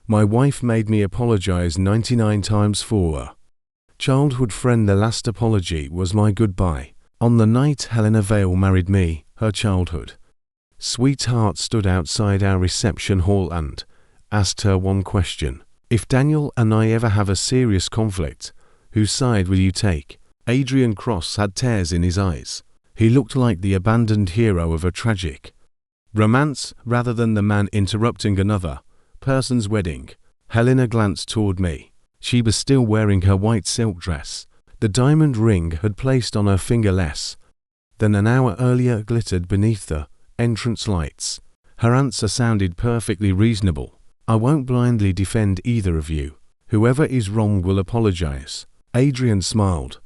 My wife made me apologize 99 times for her childhood friend. The last apology was my goodbye. On the night Helena Vale married me, her childhood sweetheart stood outside our reception hall and asked her one question. If Daniel and I ever have a serious conflict, whose side will you take? Adrian Cross had tears in his eyes. He looked like the abandoned hero of a tragic romance rather than the man interrupting another person's wedding. Helena glanced toward me. She was still wearing her white silk dress. The diamond ring had placed on her finger less than an hour earlier glittered beneath the entrance lights. Her answer sounded perfectly reasonable. I won't blindly defend either of you. Whoever is wrong will apologize. Adrian smiled.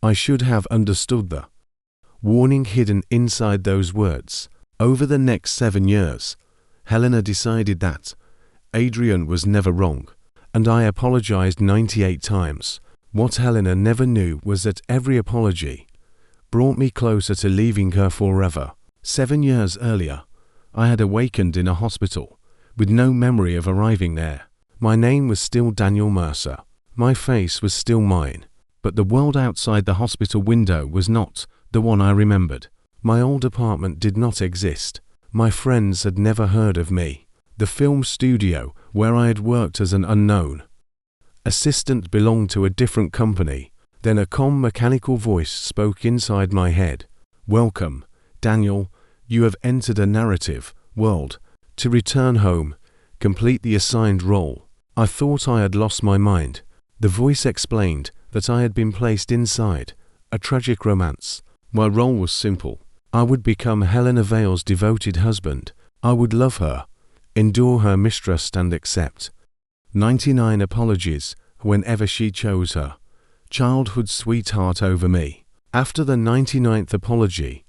I should have understood the warning hidden inside those words. Over the next 7 years, Helena decided that Adrian was never wrong, and I apologized 98 times. What Helena never knew was that every apology brought me closer to leaving her forever. 7 years earlier, I had awakened in a hospital, with no memory of arriving there. My name was still Daniel Mercer. My face was still mine, but the world outside the hospital window was not the one I remembered. My old apartment did not exist. My friends had never heard of me. The film studio where I had worked as an unknown assistant belonged to a different company. Then a calm mechanical voice spoke inside my head. Welcome, Daniel. You have entered a narrative world. To return home, complete the assigned role. I thought I had lost my mind. The voice explained that I had been placed inside a tragic romance. My role was simple. I would become Helena Vale's devoted husband. I would love her, endure her mistrust and accept 99 apologies whenever she chose her childhood sweetheart over me. After the 99th apology,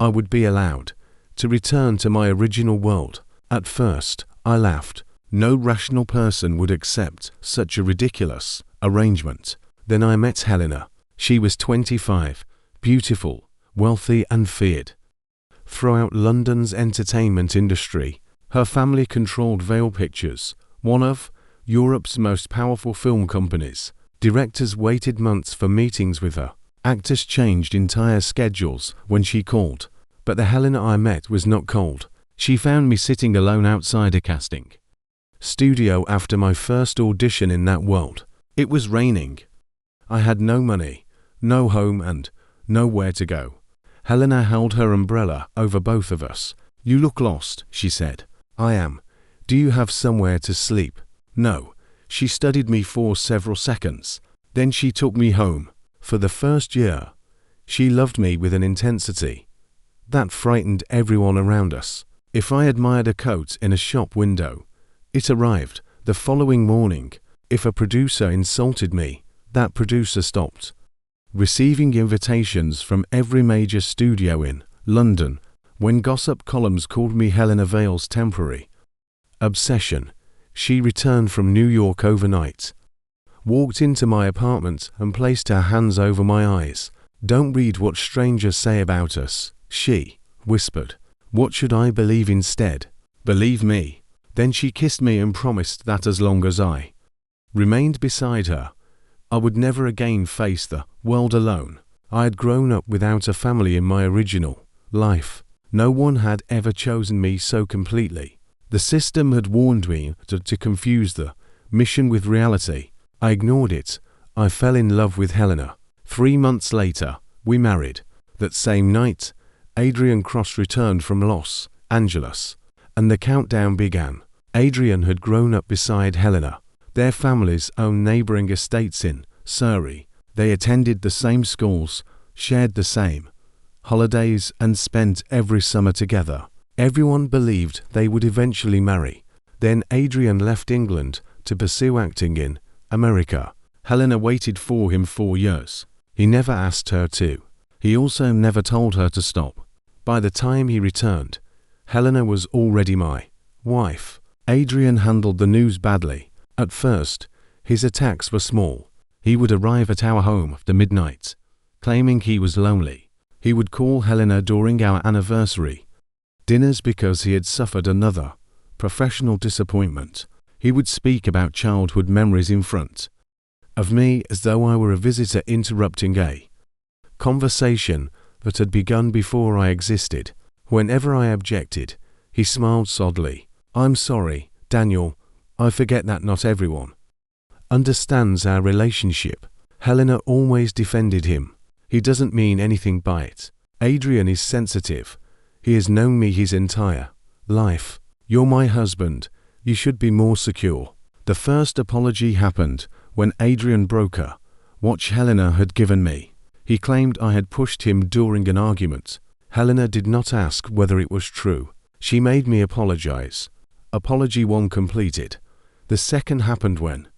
I would be allowed to return to my original world. At first, I laughed. No rational person would accept such a ridiculous arrangement. Then I met Helena. She was 25, beautiful, wealthy and feared throughout London's entertainment industry. Her family controlled Vale Pictures, one of Europe's most powerful film companies. Directors waited months for meetings with her. Actors changed entire schedules when she called. But the Helena I met was not cold. She found me sitting alone outside a casting studio after my first audition in that world. It was raining. I had no money, no home and nowhere to go. Helena held her umbrella over both of us. You look lost, she said. I am. Do you have somewhere to sleep? No. She studied me for several seconds. Then she took me home. For the first year, she loved me with an intensity that frightened everyone around us. If I admired a coat in a shop window, it arrived the following morning. If a producer insulted me, that producer stopped receiving invitations from every major studio in London. When gossip columns called me Helena Vale's temporary obsession, she returned from New York overnight, walked into my apartment and placed her hands over my eyes. Don't read what strangers say about us, she whispered. What should I believe instead? Believe me. Then she kissed me and promised that as long as I remained beside her, I would never again face the world alone. I had grown up without a family in my original life. No one had ever chosen me so completely. The system had warned me to confuse the mission with reality. I ignored it. I fell in love with Helena. 3 months later, we married. That same night, Adrian Cross returned from Los Angeles, and the countdown began. Adrian had grown up beside Helena. Their families owned neighboring estates in Surrey. They attended the same schools, shared the same holidays, and spent every summer together. Everyone believed they would eventually marry. Then Adrian left England to pursue acting in America. Helena waited for him 4 years. He never asked her to. He also never told her to stop. By the time he returned, Helena was already my wife. Adrian handled the news badly. At first, his attacks were small. He would arrive at our home after midnight, claiming he was lonely. He would call Helena during our anniversary dinners because he had suffered another professional disappointment. He would speak about childhood memories in front of me as though I were a visitor interrupting a conversation that had begun before I existed. Whenever I objected, he smiled sourly. "I'm sorry, Daniel. I forget that not everyone understands our relationship." Helena always defended him. "He doesn't mean anything by it. Adrian is sensitive. He has known me his entire life. You're my husband. You should be more secure." The first apology happened when Adrian broke a watch Helena had given me. He claimed I had pushed him during an argument. Helena did not ask whether it was true. She made me apologize. Apology 1 completed. The second happened when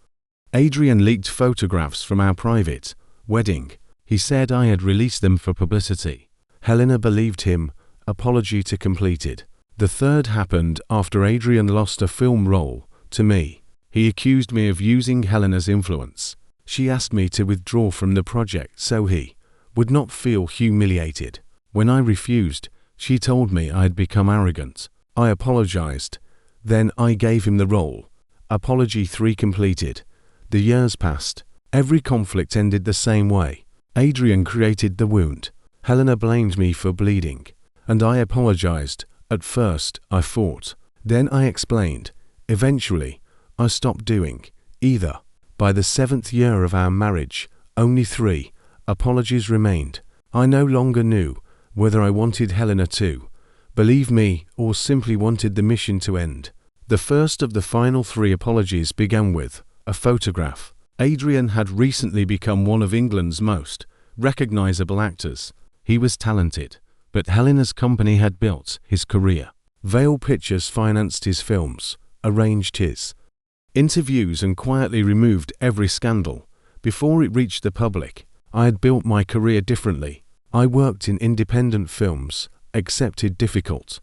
Adrian leaked photographs from our private wedding. He said I had released them for publicity. Helena believed him. Apology 2 completed. The third happened after Adrian lost a film role to me. He accused me of using Helena's influence. She asked me to withdraw from the project so he would not feel humiliated. When I refused, she told me I had become arrogant. I apologized. Then I gave him the role. Apology 3 completed. The years passed. Every conflict ended the same way. Adrian created the wound. Helena blamed me for bleeding, and I apologized. At first, I fought. Then I explained. Eventually, I stopped doing either. By the 7th year of our marriage, only 3 apologies remained. I no longer knew whether I wanted Helena to believe me or simply wanted the mission to end. The first of the final 3 apologies began with a photograph. Adrian had recently become one of England's most recognizable actors. He was talented, but Helena's company had built his career. Vale Pictures financed his films, arranged his interviews and quietly removed every scandal. Before it reached the public, I had built my career differently. I worked in independent films, accepted difficult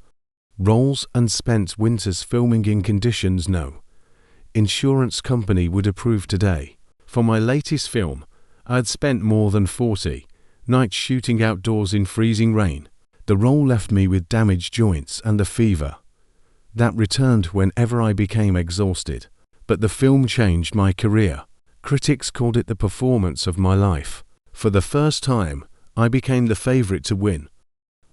roles and spent winters filming in conditions no insurance company would approve today. For my latest film, I had spent more than 40 nights shooting outdoors in freezing rain. The role left me with damaged joints and a fever that returned whenever I became exhausted. But the film changed my career. Critics called it the performance of my life. For the first time, I became the favorite to win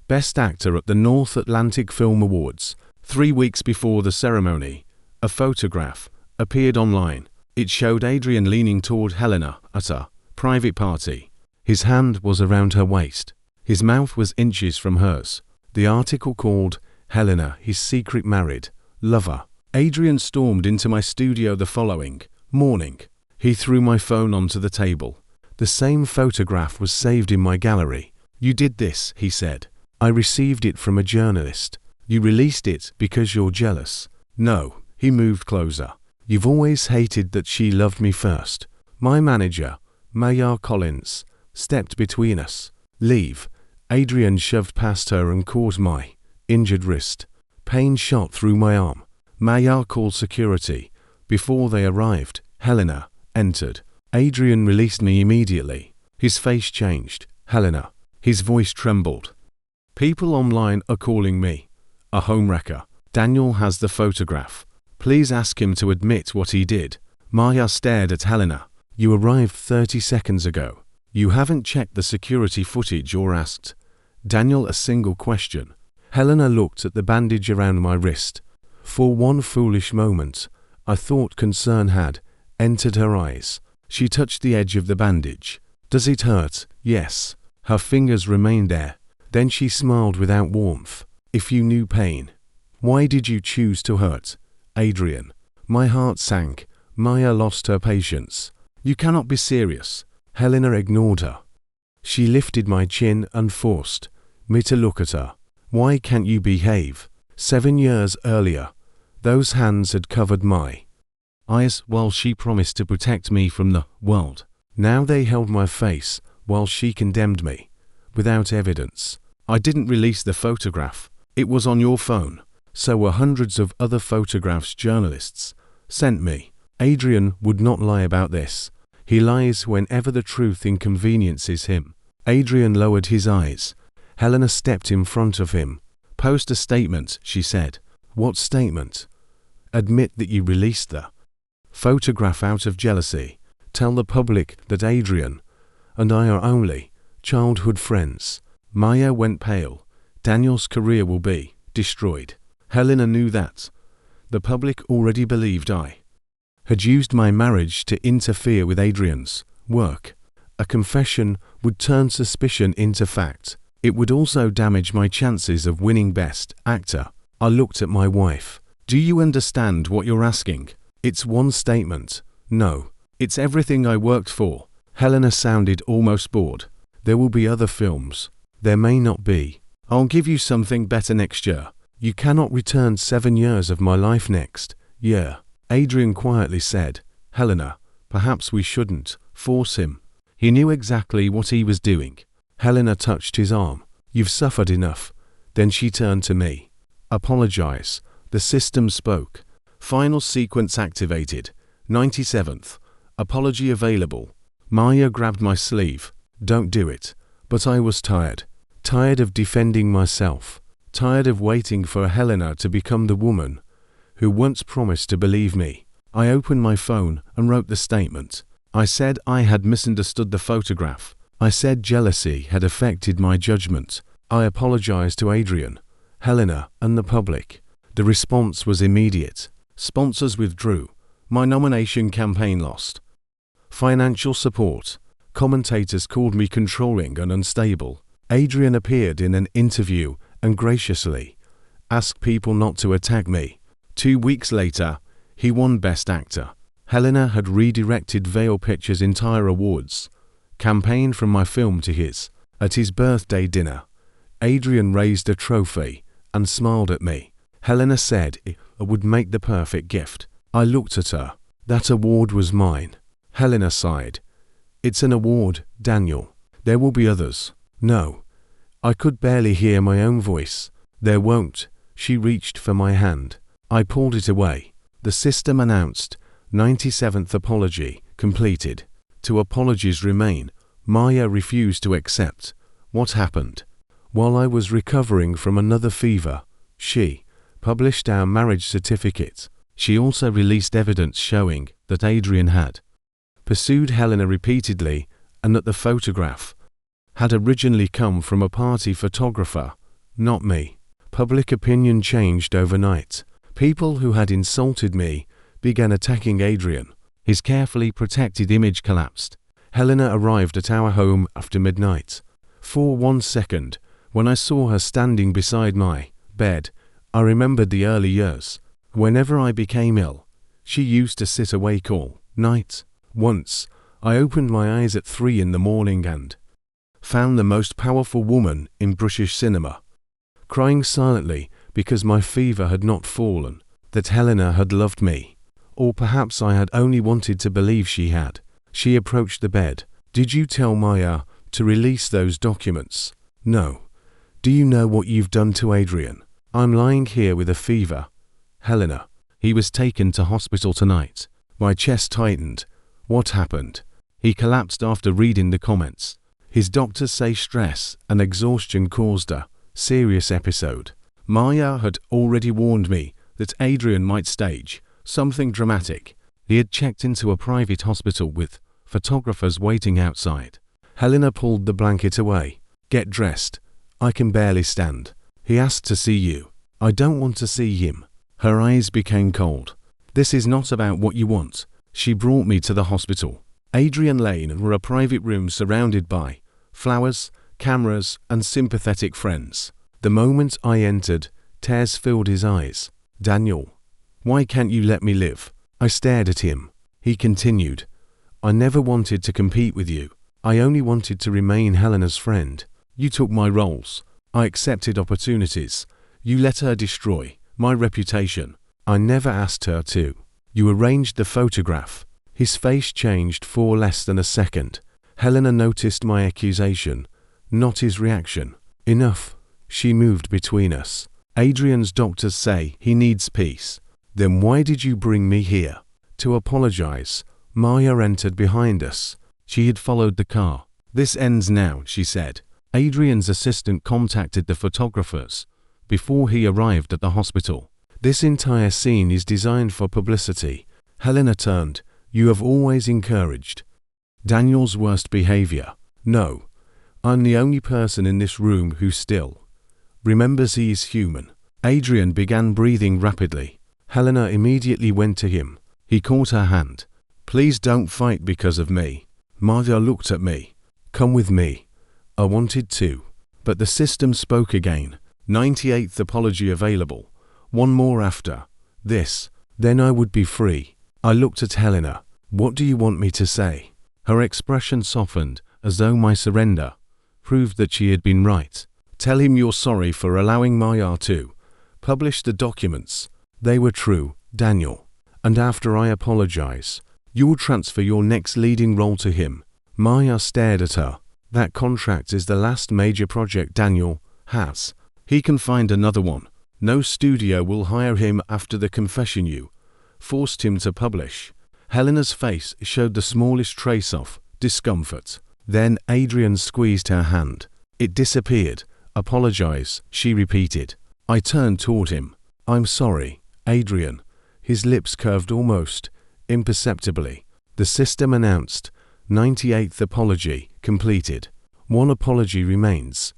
Best Actor at the North Atlantic Film Awards. 3 weeks before the ceremony, a photograph appeared online. It showed Adrian leaning toward Helena at a private party. His hand was around her waist. His mouth was inches from hers. The article called Helena his secret married lover. Adrian stormed into my studio the following morning. He threw my phone onto the table. The same photograph was saved in my gallery. "You did this," he said. "I received it from a journalist. You released it because you're jealous." "No." He moved closer. "You've always hated that she loved me first." My manager, Maya Collins, stepped between us. "Leave." Adrian shoved past her and caught my injured wrist. Pain shot through my arm. Maya called security. Before they arrived, Helena entered. Adrian released me immediately. His face changed. "Helena." His voice trembled. "People online are calling me a homewrecker. Daniel has the photograph. Please ask him to admit what he did." Maya stared at Helena. "You arrived 30 seconds ago. You haven't checked the security footage or asked Daniel a single question." Helena looked at the bandage around my wrist. For one foolish moment, I thought concern had entered her eyes. She touched the edge of the bandage. "Does it hurt?" "Yes." Her fingers remained there. Then she smiled without warmth. "If you knew pain, why did you choose to hurt Adrian?" My heart sank. Maya lost her patience. "You cannot be serious." Helena ignored her. She lifted my chin and forced me to look at her. "Why can't you behave?" 7 years earlier, those hands had covered my eyes while she promised to protect me from the world. Now they held my face while she condemned me. Without evidence. "I didn't release the photograph. It was on your phone. So were hundreds of other photographs journalists sent me." Adrian would not lie about this. He lies whenever the truth inconveniences him. Adrian lowered his eyes. Helena stepped in front of him. "Post a statement," she said. "What statement?" "Admit that you released the photograph out of jealousy. Tell the public that Adrian and I are only childhood friends. Maya went pale. Daniel's career will be destroyed. Helena knew that. The public already believed I had used my marriage to interfere with Adrian's work. A confession would turn suspicion into fact. It would also damage my chances of winning Best Actor. I looked at my wife. Do you understand what you're asking? It's one statement. No. It's everything I worked for. Helena sounded almost bored. There will be other films. There may not be. I'll give you something better next year. You cannot return 7 years of my life next year. Adrian quietly said, Helena, perhaps we shouldn't force him. He knew exactly what he was doing. Helena touched his arm. You've suffered enough. Then she turned to me. Apologize. The system spoke. Final sequence activated. 97th. Apology available. Maya grabbed my sleeve. Don't do it. But I was tired. Tired of defending myself. Tired of waiting for Helena to become the woman who once promised to believe me. I opened my phone and wrote the statement. I said I had misunderstood the photograph. I said jealousy had affected my judgment. I apologized to Adrian, Helena, and the public. The response was immediate. Sponsors withdrew. My nomination campaign lost. Financial support. Commentators called me controlling and unstable. Adrian appeared in an interview and graciously asked people not to attack me. 2 weeks later, he won Best Actor. Helena had redirected Veil Pictures' entire awards campaign from my film to his. At his birthday dinner, Adrian raised a trophy and smiled at me. Helena said it would make the perfect gift. I looked at her. That award was mine. Helena sighed. It's an award, Daniel. There will be others. No. I could barely hear my own voice. There won't. She reached for my hand. I pulled it away. The system announced, 97th apology completed. 2 apologies remain. Maya refused to accept. What happened? While I was recovering from another fever, she published our marriage certificate. She also released evidence showing that Adrian had pursued Helena repeatedly and that the photograph had originally come from a party photographer, not me. Public opinion changed overnight. People who had insulted me began attacking Adrian. His carefully protected image collapsed. Helena arrived at our home after midnight. For 1 second, when I saw her standing beside my bed, I remembered the early years. Whenever I became ill, she used to sit awake all night. Once, I opened my eyes at 3 in the morning and found the most powerful woman in British cinema, crying silently because my fever had not fallen, that Helena had loved me. Or perhaps I had only wanted to believe she had. She approached the bed. Did you tell Maya to release those documents? No. Do you know what you've done to Adrian? I'm lying here with a fever. Helena. He was taken to hospital tonight. My chest tightened. What happened? He collapsed after reading the comments. His doctors say stress and exhaustion caused a serious episode. Maya had already warned me that Adrian might stage something dramatic. He had checked into a private hospital with photographers waiting outside. Helena pulled the blanket away. Get dressed. I can barely stand. He asked to see you. I don't want to see him. Her eyes became cold. This is not about what you want. She brought me to the hospital. Adrian Lane were a private room surrounded by flowers, cameras, and sympathetic friends. The moment I entered, tears filled his eyes. Daniel, why can't you let me live? I stared at him. He continued. I never wanted to compete with you. I only wanted to remain Helena's friend. You took my roles. I accepted opportunities. You let her destroy my reputation. I never asked her to. You arranged the photograph. His face changed for less than a second. Helena noticed my accusation, not his reaction. Enough. She moved between us. Adrian's doctors say he needs peace. Then why did you bring me here? To apologize. Maya entered behind us. She had followed the car. This ends now, she said. Adrian's assistant contacted the photographers before he arrived at the hospital. This entire scene is designed for publicity. Helena turned. You have always encouraged Daniel's worst behavior. No. I'm the only person in this room who still remembers he is human. Adrian began breathing rapidly. Helena immediately went to him. He caught her hand. Please don't fight because of me. Maya looked at me. Come with me. I wanted to. But the system spoke again. 98th apology available. One more after this. Then I would be free. I looked at Helena. What do you want me to say? Her expression softened, as though my surrender proved that she had been right. Tell him you're sorry for allowing Maya to publish the documents. They were true, Daniel. And after I apologize, you will transfer your next leading role to him. Maya stared at her. That contract is the last major project Daniel has. He can find another one. No studio will hire him after the confession you forced him to publish. Helena's face showed the smallest trace of discomfort. Then Adrian squeezed her hand. It disappeared. Apologize, she repeated. I turned toward him. I'm sorry, Adrian. His lips curved almost imperceptibly. The system announced, 98th apology completed. One apology remains.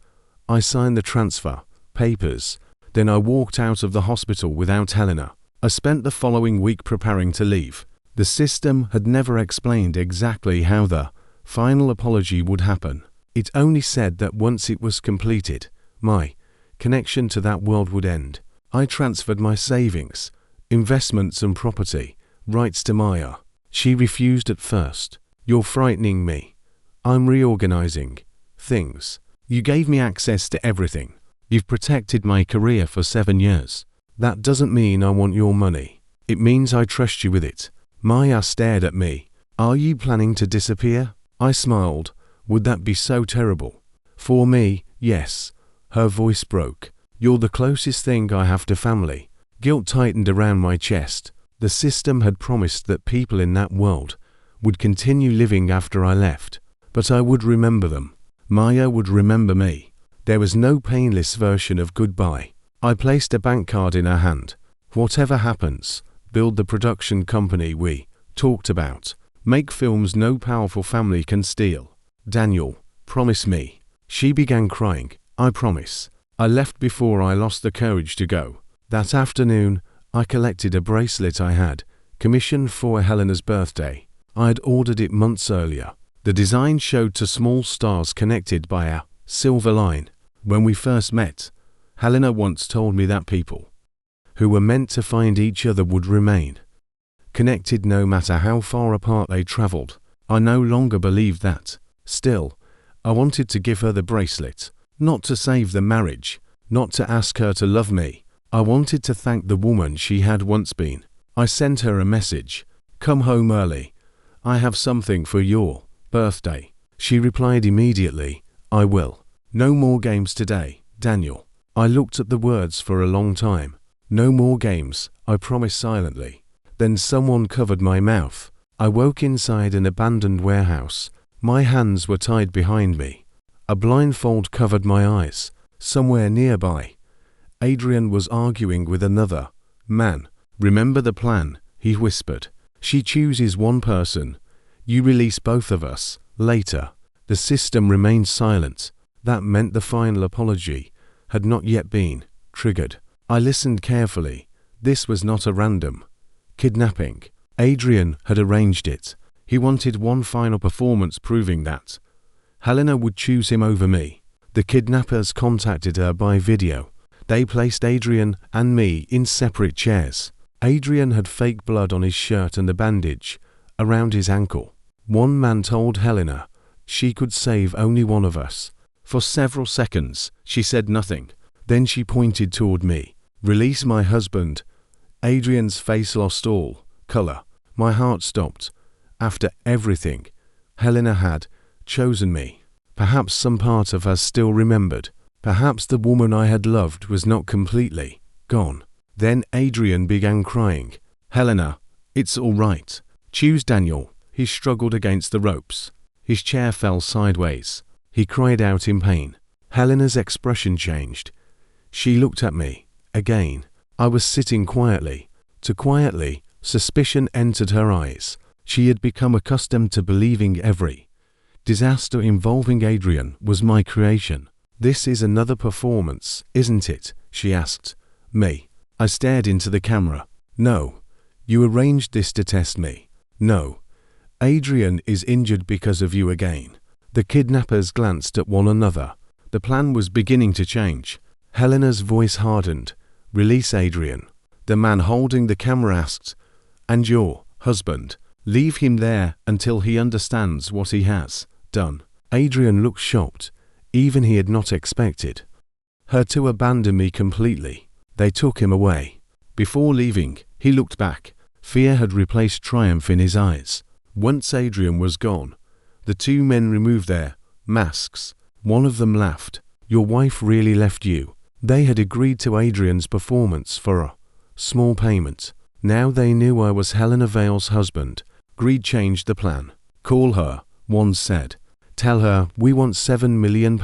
I signed the transfer papers. Then I walked out of the hospital without Helena. I spent the following week preparing to leave. The system had never explained exactly how the final apology would happen. It only said that once it was completed, my connection to that world would end. I transferred my savings, investments and property rights to Maya. She refused at first. You're frightening me. I'm reorganizing things. You gave me access to everything. You've protected my career for 7 years. That doesn't mean I want your money. It means I trust you with it. Maya stared at me. Are you planning to disappear? I smiled. Would that be so terrible? For me, yes. Her voice broke. You're the closest thing I have to family. Guilt tightened around my chest. The system had promised that people in that world would continue living after I left. But I would remember them. Maya would remember me. There was no painless version of goodbye. I placed a bank card in her hand. Whatever happens, build the production company we talked about. Make films no powerful family can steal. Daniel, promise me. She began crying. I promise. I left before I lost the courage to go. That afternoon, I collected a bracelet I had commissioned for Helena's birthday. I had ordered it months earlier. The design showed two small stars connected by a silver line. When we first met, Helena once told me that people who were meant to find each other would remain connected no matter how far apart they traveled. I no longer believed that. Still, I wanted to give her the bracelet, not to save the marriage, not to ask her to love me. I wanted to thank the woman she had once been. I sent her a message. Come home early. I have something for your birthday. She replied immediately, I will. No more games today, Daniel. I looked at the words for a long time. No more games, I promised silently. Then someone covered my mouth. I woke inside an abandoned warehouse. My hands were tied behind me. A blindfold covered my eyes. Somewhere nearby, Adrian was arguing with another man. Remember the plan, he whispered. She chooses one person. You release both of us. Later, the system remained silent. That meant the final apology had not yet been triggered. I listened carefully. This was not a random kidnapping. Adrian had arranged it. He wanted one final performance proving that Helena would choose him over me. The kidnappers contacted her by video. They placed Adrian and me in separate chairs. Adrian had fake blood on his shirt and a bandage around his ankle. One man told Helena she could save only one of us. For several seconds, she said nothing. Then she pointed toward me. Release my husband. Adrian's face lost all color. My heart stopped. After everything, Helena had chosen me. Perhaps some part of her still remembered. Perhaps the woman I had loved was not completely gone. Then Adrian began crying. Helena, it's all right. Choose Daniel. He struggled against the ropes. His chair fell sideways. He cried out in pain. Helena's expression changed. She looked at me. Again. I was sitting quietly. Too quietly, Suspicion entered her eyes. She had become accustomed to believing every disaster involving Adrian was my creation. "This is another performance, isn't it?" she asked me. I stared into the camera. "No. You arranged this to test me." "No. Adrian is injured because of you again." The kidnappers glanced at one another. The plan was beginning to change. Helena's voice hardened. "Release Adrian." The man holding the camera asked, "And your husband? Leave him there until he understands what he has done." Adrian looked shocked, even he had not expected her to abandon me completely. They took him away. Before leaving, he looked back. Fear had replaced triumph in his eyes. Once Adrian was gone, the two men removed their masks. One of them laughed. "Your wife really left you." They had agreed to Adrian's performance for a small payment. Now they knew I was Helena Vale's husband. Greed changed the plan. "Call her," one said. "Tell her we want £7 million.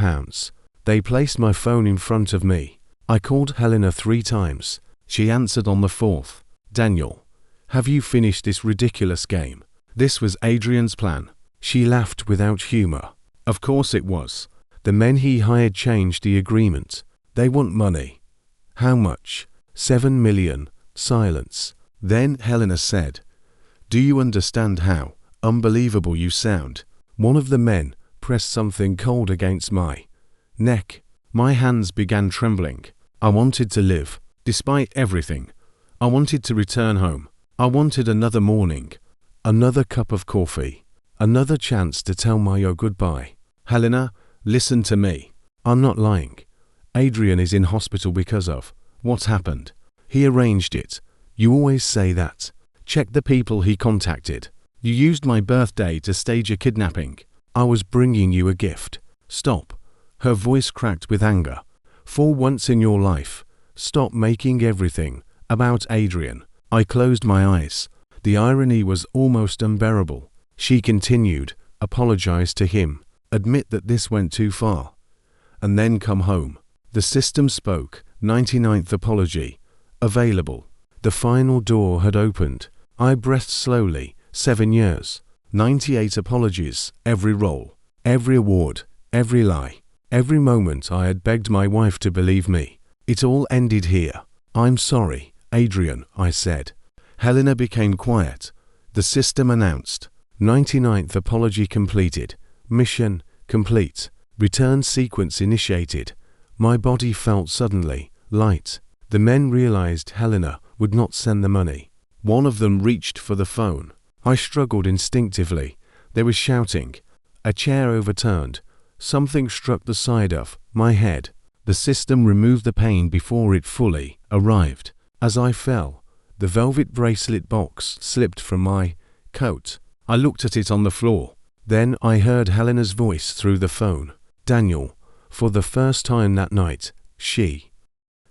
They placed my phone in front of me. I called Helena 3 times. She answered on the 4th. "Daniel, have you finished this ridiculous game?" This was Adrian's plan. She laughed without humor. Of course it was. The men he hired changed the agreement. "They want money." "How much?" "7 million. Silence. Then Helena said, "Do you understand how unbelievable you sound?" One of the men pressed something cold against my neck. My hands began trembling. I wanted to live, despite everything. I wanted to return home. I wanted another morning, another cup of coffee, another chance to tell Mayo goodbye. "Helena, listen to me. I'm not lying. Adrian is in hospital because of what happened. He arranged it. You always say that. Check the people he contacted. You used my birthday to stage a kidnapping. I was bringing you a gift. Stop." Her voice cracked with anger. "For once in your life, stop making everything about Adrian." I closed my eyes. The irony was almost unbearable. She continued, "Apologize to him. Admit that this went too far. And then come home." The system spoke. 99th apology. Available. The final door had opened. I breathed slowly. 7 years. 98 apologies. Every role. Every award. Every lie. Every moment I had begged my wife to believe me. It all ended here. "I'm sorry, Adrian," I said. Helena became quiet. The system announced. 99th apology completed. Mission complete. Return sequence initiated. My body felt suddenly light. The men realized Helena would not send the money. One of them reached for the phone. I struggled instinctively. There was shouting. A chair overturned. Something struck the side of my head. The system removed the pain before it fully arrived. As I fell, the velvet bracelet box slipped from my coat. I looked at it on the floor. Then I heard Helena's voice through the phone. "Daniel." For the first time that night, she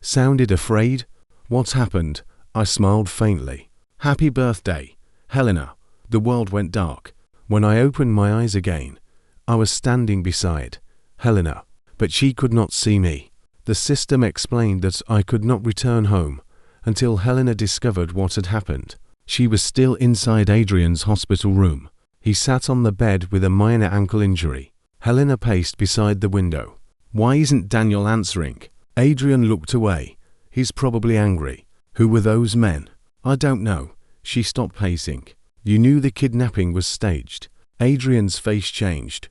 sounded afraid. "What's happened?" I smiled faintly. "Happy birthday, Helena." The world went dark. When I opened my eyes again, I was standing beside Helena, but she could not see me. The system explained that I could not return home until Helena discovered what had happened. She was still inside Adrian's hospital room. He sat on the bed with a minor ankle injury. Helena paced beside the window. "Why isn't Daniel answering?" Adrian looked away. "He's probably angry." "Who were those men?" "I don't know." She stopped pacing. "You knew the kidnapping was staged." Adrian's face changed.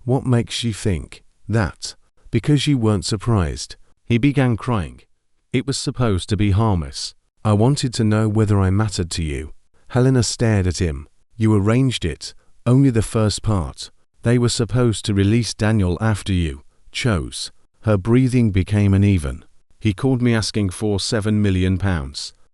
"What makes you think that?" "Because you weren't surprised." He began crying. "It was supposed to be harmless. I wanted to know whether I mattered to you." Helena stared at him. "You arranged it. Only the first part. They were supposed to release Daniel after you chose." Her breathing became uneven. "He called me asking for £7 million.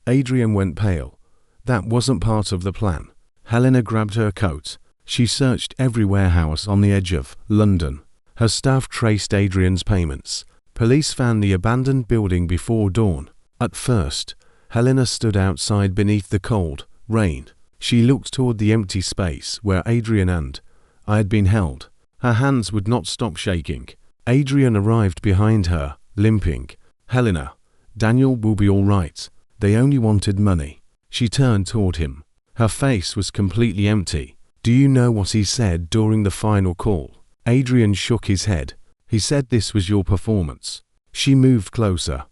Adrian went pale. "That wasn't part of the plan." Helena grabbed her coat. She searched every warehouse on the edge of London. Her staff traced Adrian's payments. Police found the abandoned building before dawn. At first, Helena stood outside beneath the cold rain. She looked toward the empty space where Adrian and I had been held. Her hands would not stop shaking. Adrian arrived behind her, limping. "Helena, Daniel will be all right. They only wanted money." She turned toward him. Her face was completely empty. Do you know what he said during the final call? Adrian shook his head. He said this was your performance. She moved closer.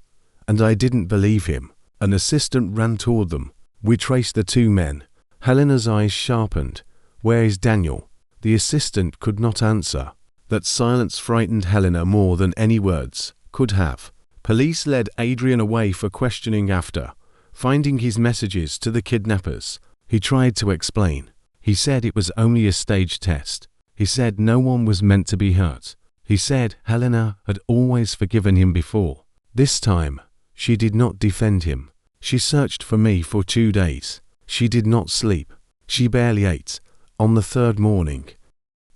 And I didn't believe him. An assistant ran toward them. We traced the two men. Helena's eyes sharpened. Where is Daniel? The assistant could not answer. That silence frightened Helena more than any words could have. Police led Adrian away for questioning after finding his messages to the kidnappers. He tried to explain. He said it was only a stage test. He said no one was meant to be hurt. He said Helena had always forgiven him before. This time, she did not defend him. She searched for me for 2 days. She did not sleep. She barely ate. On the third morning,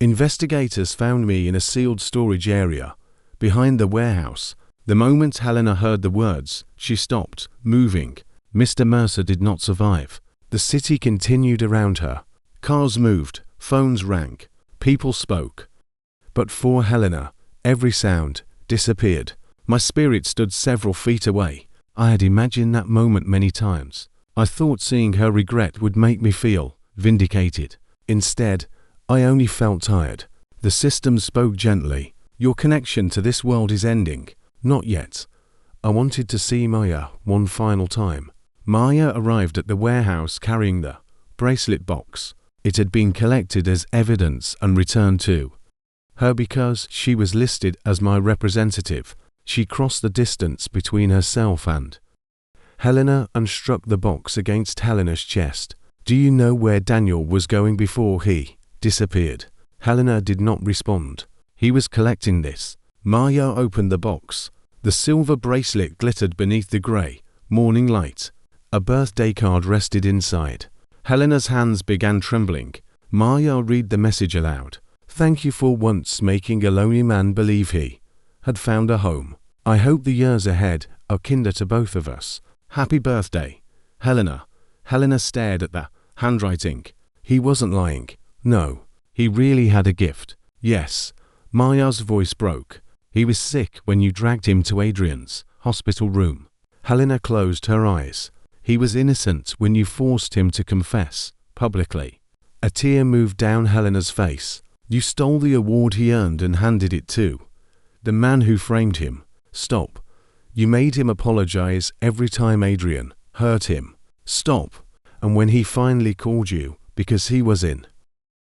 investigators found me in a sealed storage area behind the warehouse. The moment Helena heard the words, she stopped moving. Mr. Mercer did not survive. The city continued around her. Cars moved, phones rang, people spoke. But for Helena, every sound disappeared. My spirit stood several feet away. I had imagined that moment many times. I thought seeing her regret would make me feel vindicated. Instead, I only felt tired. The system spoke gently. Your connection to this world is ending. Not yet. I wanted to see Maya one final time. Maya arrived at the warehouse carrying the bracelet box. It had been collected as evidence and returned to her because she was listed as my representative. She crossed the distance between herself and Helena and struck the box against Helena's chest. Do you know where Daniel was going before he disappeared? Helena did not respond. He was collecting this. Maya opened the box. The silver bracelet glittered beneath the grey morning light. A birthday card rested inside. Helena's hands began trembling. Maya read the message aloud. Thank you for once making a lonely man believe he had found a home. I hope the years ahead are kinder to both of us. Happy birthday, Helena. Helena stared at the handwriting. He wasn't lying. No, he really had a gift. Yes. Maya's voice broke. He was sick when you dragged him to Adrian's hospital room. Helena closed her eyes. He was innocent when you forced him to confess publicly. A tear moved down Helena's face. You stole the award he earned and handed it to the man who framed him. Stop. You made him apologize every time Adrian hurt him. Stop. And when he finally called you because he was in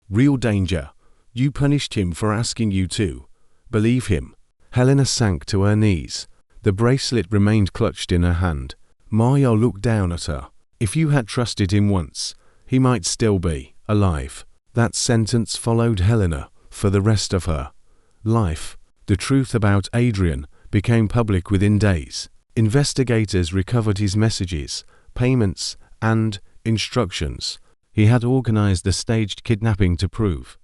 real danger, you punished him for asking you to believe him. Helena sank to her knees. The bracelet remained clutched in her hand. Maya looked down at her. If you had trusted him once, he might still be alive. That sentence followed Helena for the rest of her life. The truth about Adrian became public within days. Investigators recovered his messages, payments, and instructions. He had organized the staged kidnapping to prove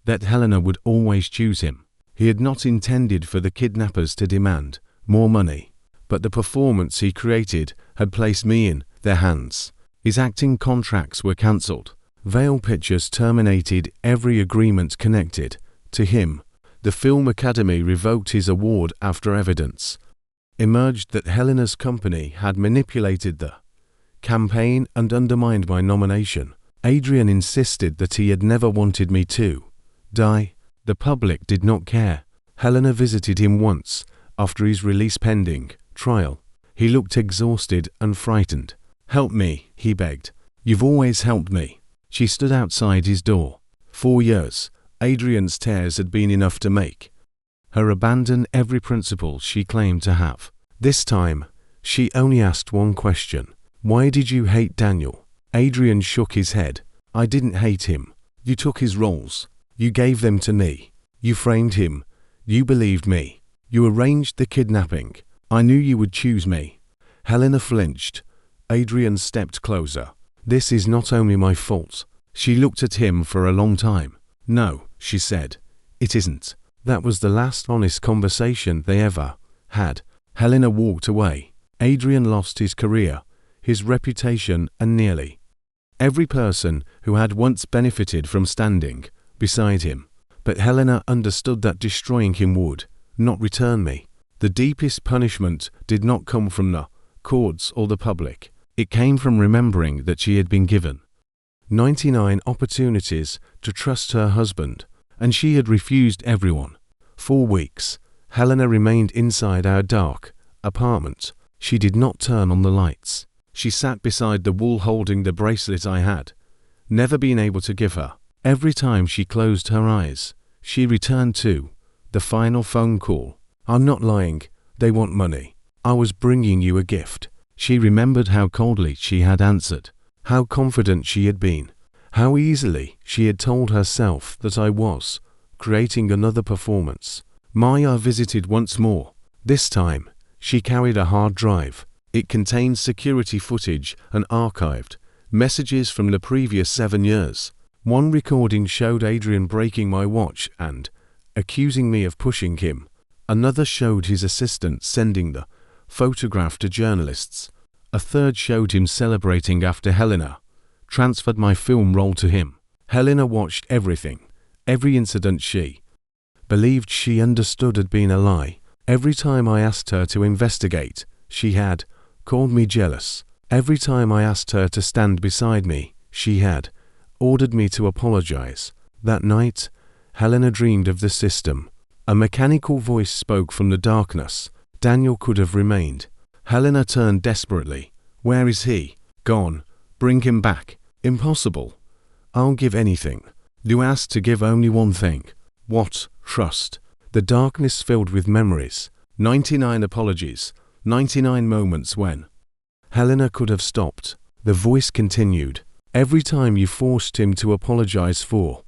that Helena would always choose him. He had not intended for the kidnappers to demand more money, but the performance he created had placed me in their hands. His acting contracts were cancelled. Veil Pictures terminated every agreement connected to him. The Film Academy revoked his award after evidence emerged that Helena's company had manipulated the campaign and undermined my nomination. Adrian insisted that he had never wanted me to die. The public did not care. Helena visited him once after his release pending trial. He looked exhausted and frightened. Help me, he begged. You've always helped me. She stood outside his door. 4 years. Adrian's tears had been enough to make her abandon every principle she claimed to have. This time, she only asked one question. Why did you hate Daniel? Adrian shook his head. I didn't hate him. You took his roles. You gave them to me. You framed him. You believed me. You arranged the kidnapping. I knew you would choose me. Helena flinched. Adrian stepped closer. This is not only my fault. She looked at him for a long time. No, she said. It isn't. That was the last honest conversation they ever had. Helena walked away. Adrian lost his career, his reputation, and nearly every person who had once benefited from standing beside him. But Helena understood that destroying him would not return me. The deepest punishment did not come from the courts or the public. It came from remembering that she had been given 99 opportunities to trust her husband, and she had refused everyone. 4 weeks, Helena remained inside our dark apartment. She did not turn on the lights. She sat beside the wall holding the bracelet I had never been able to give her. Every time she closed her eyes, she returned to the final phone call. I'm not lying, they want money. I was bringing you a gift. She remembered how coldly she had answered, how confident she had been, how easily she had told herself that I was creating another performance. Maya visited once more. This time, she carried a hard drive. It contained security footage and archived messages from the previous 7 years. One recording showed Adrian breaking my watch and accusing me of pushing him. Another showed his assistant sending the photograph to journalists. A third showed him celebrating after Helena transferred my film roll to him. Helena watched everything. Every incident she believed she understood had been a lie. Every time I asked her to investigate, she had called me jealous. Every time I asked her to stand beside me, she had ordered me to apologize. That night, Helena dreamed of the system. A mechanical voice spoke from the darkness. Daniel could have remained. Helena turned desperately. Where is he? Gone. Bring him back. Impossible. I'll give anything. You asked to give only one thing. What? Trust. The darkness filled with memories. 99 apologies. 99 moments when Helena could have stopped. The voice continued. Every time you forced him to apologize for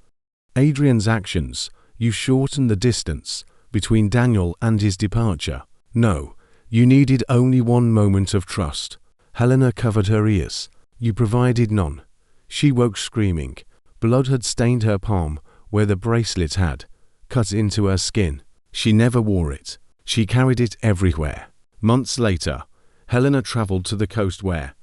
Adrian's actions, you shortened the distance between Daniel and his departure. No, you needed only one moment of trust. Helena covered her ears. You provided none. She woke screaming. Blood had stained her palm where the bracelet had cut into her skin. She never wore it. She carried it everywhere. Months later, Helena traveled to the coast where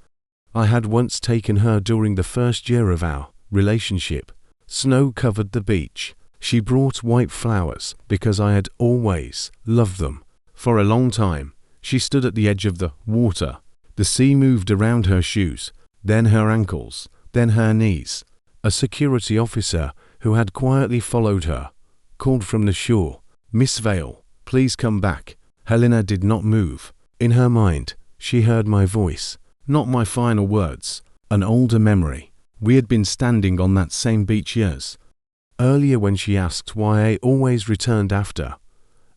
I had once taken her during the first year of our relationship. Snow covered the beach. She brought white flowers because I had always loved them. For a long time, she stood at the edge of the water. The sea moved around her shoes, then her ankles, then her knees. A security officer who had quietly followed her called from the shore, "Miss Vale, please come back." Helena did not move. In her mind, she heard my voice, not my final words, an older memory. We had been standing on that same beach years earlier when she asked why I always returned after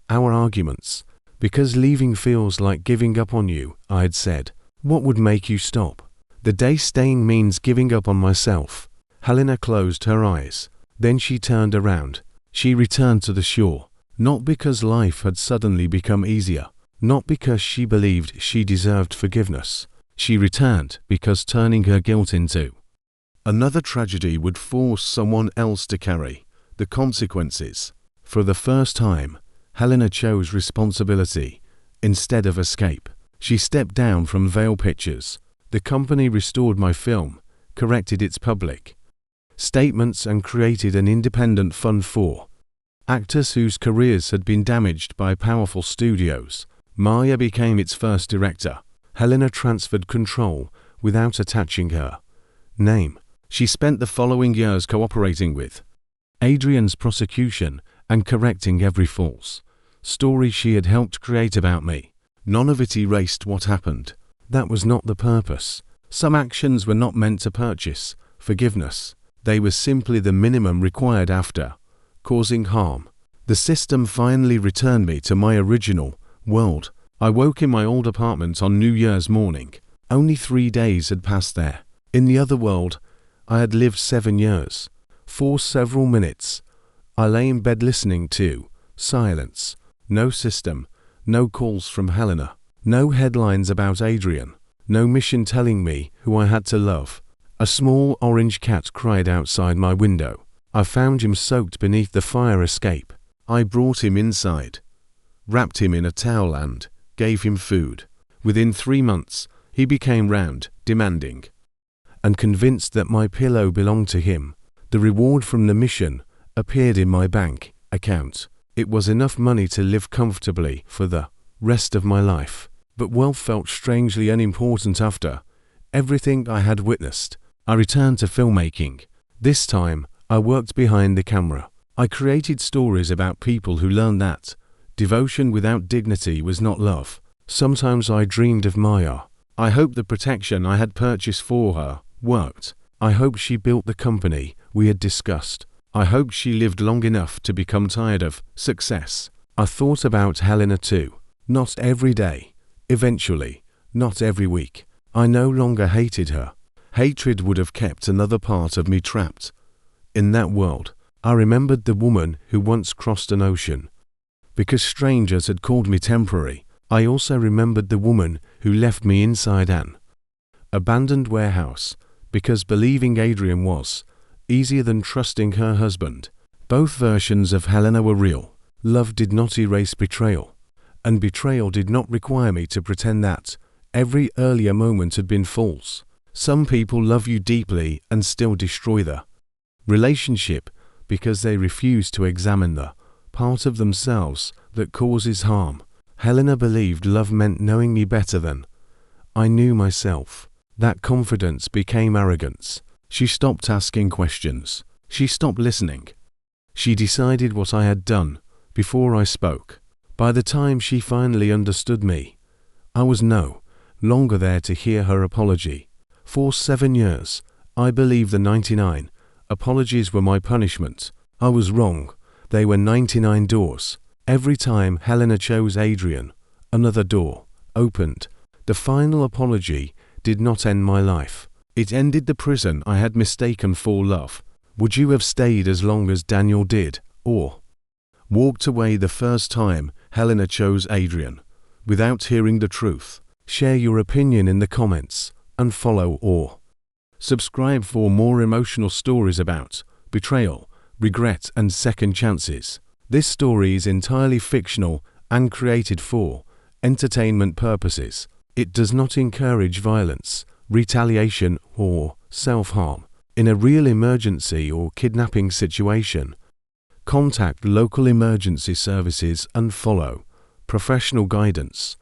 our arguments. Because leaving feels like giving up on you, I had said. What would make you stop? The day staying means giving up on myself. Helena closed her eyes. Then she turned around. She returned to the shore, not because life had suddenly become easier, not because she believed she deserved forgiveness. She returned because turning her guilt into another tragedy would force someone else to carry the consequences. For the first time, Helena chose responsibility instead of escape. She stepped down from Vale Pictures. The company restored my film, corrected its public statements and created an independent fund for actors whose careers had been damaged by powerful studios. Maya became its first director. Helena transferred control without attaching her name. She spent the following years cooperating with Adrian's prosecution and correcting every false story she had helped create about me. None of it erased what happened. That was not the purpose. Some actions were not meant to purchase forgiveness. They were simply the minimum required after causing harm. The system finally returned me to my original world. I woke in my old apartment on New Year's morning. Only 3 days had passed there. In the other world, I had lived 7 years. For several minutes, I lay in bed listening to silence. No system, no calls from Helena, no headlines about Adrian, no mission telling me who I had to love. A small orange cat cried outside my window. I found him soaked beneath the fire escape. I brought him inside, wrapped him in a towel and gave him food. Within 3 months, he became round, demanding, and convinced that my pillow belonged to him. The reward from the mission appeared in my bank account. It was enough money to live comfortably for the rest of my life. But wealth felt strangely unimportant after everything I had witnessed. I returned to filmmaking. This time, I worked behind the camera. I created stories about people who learned that devotion without dignity was not love. Sometimes I dreamed of Maya. I hoped the protection I had purchased for her worked. I hoped she built the company we had discussed. I hoped she lived long enough to become tired of success. I thought about Helena too. Not every day. Eventually. Not every week. I no longer hated her. Hatred would have kept another part of me trapped. In that world, I remembered the woman who once crossed an ocean. Because strangers had called me temporary, I also remembered the woman who left me inside an abandoned warehouse, because believing Adrian was easier than trusting her husband. Both versions of Helena were real. Love did not erase betrayal, and betrayal did not require me to pretend that every earlier moment had been false. Some people love you deeply and still destroy the relationship because they refuse to examine the part of themselves that causes harm. Helena believed love meant knowing me better than I knew myself. That confidence became arrogance. She stopped asking questions. She stopped listening. She decided what I had done before I spoke. By the time she finally understood me, I was no longer there to hear her apology. For 7 years, I believed the 99 apologies were my punishment. I was wrong. They were 99 doors. Every time Helena chose Adrian, another door opened. The final apology did not end my life. It ended the prison I had mistaken for love. Would you have stayed as long as Daniel did, or walked away the first time Helena chose Adrian, without hearing the truth? Share your opinion in the comments, and follow or subscribe for more emotional stories about betrayal, regret, and second chances. This story is entirely fictional and created for entertainment purposes. It does not encourage violence, retaliation, or self-harm. In a real emergency or kidnapping situation, contact local emergency services and follow professional guidance.